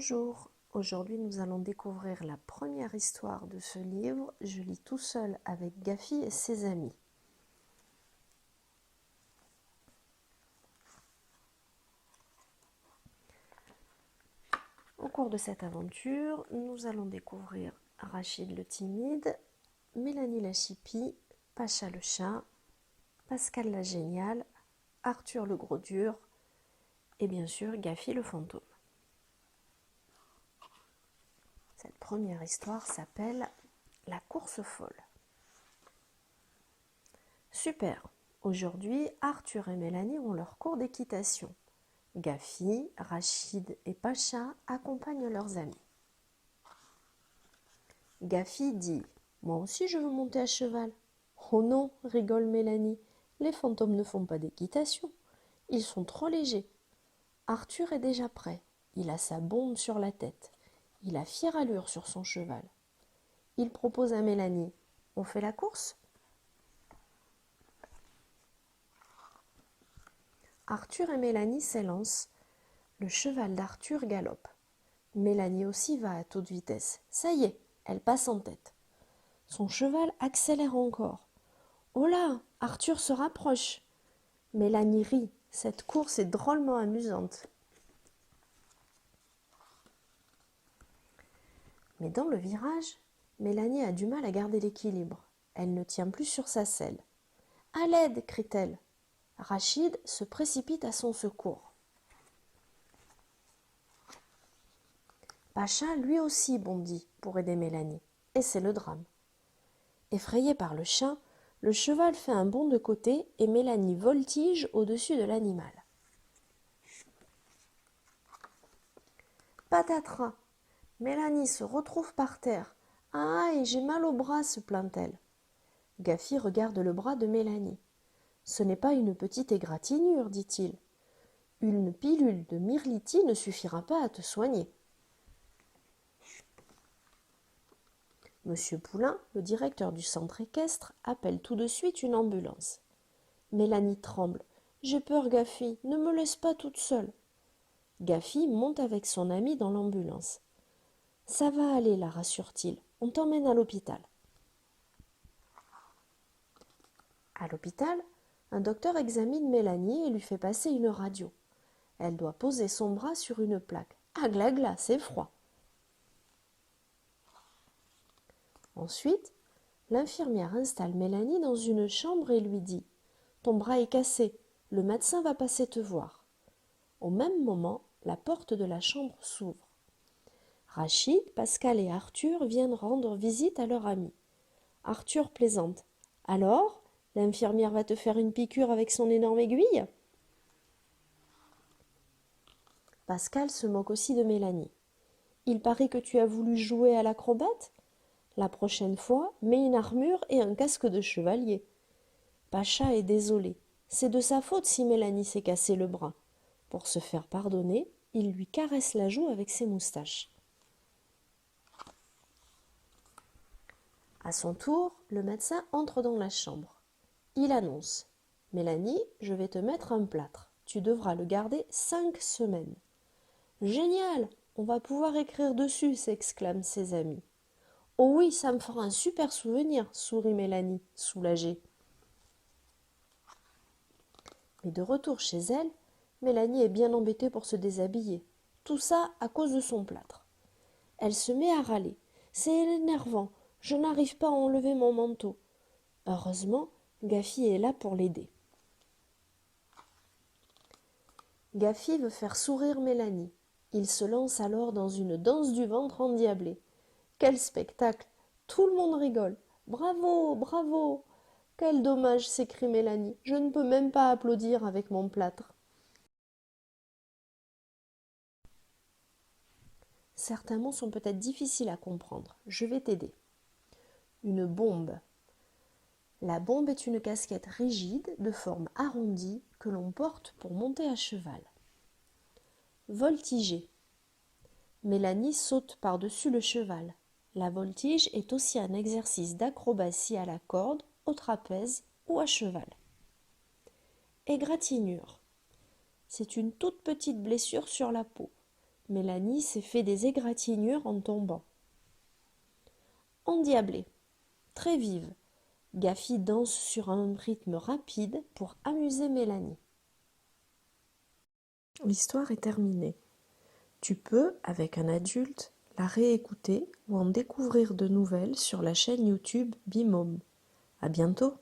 Bonjour, aujourd'hui nous allons découvrir la première histoire de ce livre. Je lis tout seul avec Gafi et ses amis. Au cours de cette aventure, nous allons découvrir Rachid le timide, Mélanie la chipie, Pacha le chat, Pascal la géniale, Arthur le gros dur et bien sûr Gafi le fantôme. Cette première histoire s'appelle La course folle. Super! Aujourd'hui, Arthur et Mélanie ont leur cours d'équitation. Gafi, Rachid et Pacha accompagnent leurs amis. Gafi dit « Moi aussi je veux monter à cheval. »« Oh non, rigole Mélanie, les fantômes ne font pas d'équitation. Ils sont trop légers. » Arthur est déjà prêt. Il a sa bombe sur la tête. Il a fière allure sur son cheval. Il propose à Mélanie « On fait la course ?» Arthur et Mélanie s'élancent. Le cheval d'Arthur galope. Mélanie aussi va à toute vitesse. Ça y est, elle passe en tête. Son cheval accélère encore. Oh là, Arthur se rapproche. Mélanie rit. Cette course est drôlement amusante. Mais dans le virage, Mélanie a du mal à garder l'équilibre. Elle ne tient plus sur sa selle. « À l'aide !» crie-t-elle. Rachid se précipite à son secours. Pacha lui aussi bondit pour aider Mélanie. Et c'est le drame. Effrayé par le chat, le cheval fait un bond de côté et Mélanie voltige au-dessus de l'animal. Patatras! Mélanie se retrouve par terre. « Aïe, j'ai mal au bras !» se plaint-elle. Gafi regarde le bras de Mélanie. « Ce n'est pas une petite égratignure, dit-il. Une pilule de myrliti ne suffira pas à te soigner. » Monsieur Poulain, le directeur du centre équestre, appelle tout de suite une ambulance. Mélanie tremble. « J'ai peur, Gafi, ne me laisse pas toute seule. » Gafi monte avec son ami dans l'ambulance. « Ça va aller, la rassure-t-il. On t'emmène à l'hôpital. » À l'hôpital, un docteur examine Mélanie et lui fait passer une radio. Elle doit poser son bras sur une plaque. Ah gla gla, c'est froid. Ensuite, l'infirmière installe Mélanie dans une chambre et lui dit « Ton bras est cassé, le médecin va passer te voir. » Au même moment, la porte de la chambre s'ouvre. Rachid, Pascal et Arthur viennent rendre visite à leur ami. Arthur plaisante. « Alors, l'infirmière va te faire une piqûre avec son énorme aiguille ?» Pascal se moque aussi de Mélanie. « Il paraît que tu as voulu jouer à l'acrobate ? La prochaine fois, mets une armure et un casque de chevalier. » Pacha est désolé. C'est de sa faute si Mélanie s'est cassé le bras. Pour se faire pardonner, il lui caresse la joue avec ses moustaches. À son tour, le médecin entre dans la chambre. Il annonce « Mélanie, je vais te mettre un plâtre. Tu devras le garder 5 semaines. »« Génial, on va pouvoir écrire dessus » s'exclament ses amis. « Oh oui, ça me fera un super souvenir » sourit Mélanie, soulagée. Mais de retour chez elle, Mélanie est bien embêtée pour se déshabiller. Tout ça à cause de son plâtre. Elle se met à râler. « C'est énervant, je n'arrive pas à enlever mon manteau. » Heureusement, Gafi est là pour l'aider. Gafi veut faire sourire Mélanie. Il se lance alors dans une danse du ventre endiablée. Quel spectacle! Tout le monde rigole. Bravo, bravo! Quel dommage, s'écrie Mélanie. Je ne peux même pas applaudir avec mon plâtre. Certains mots sont peut-être difficiles à comprendre. Je vais t'aider. Une bombe. La bombe est une casquette rigide de forme arrondie que l'on porte pour monter à cheval. Voltiger. Mélanie saute par-dessus le cheval. La voltige est aussi un exercice d'acrobatie à la corde, au trapèze ou à cheval. Égratignure. C'est une toute petite blessure sur la peau. Mélanie s'est fait des égratignures en tombant. Endiablée, très vive, Gafi danse sur un rythme rapide pour amuser Mélanie. L'histoire est terminée. Tu peux, avec un adulte, la réécouter ou en découvrir de nouvelles sur la chaîne YouTube Bimom. À bientôt!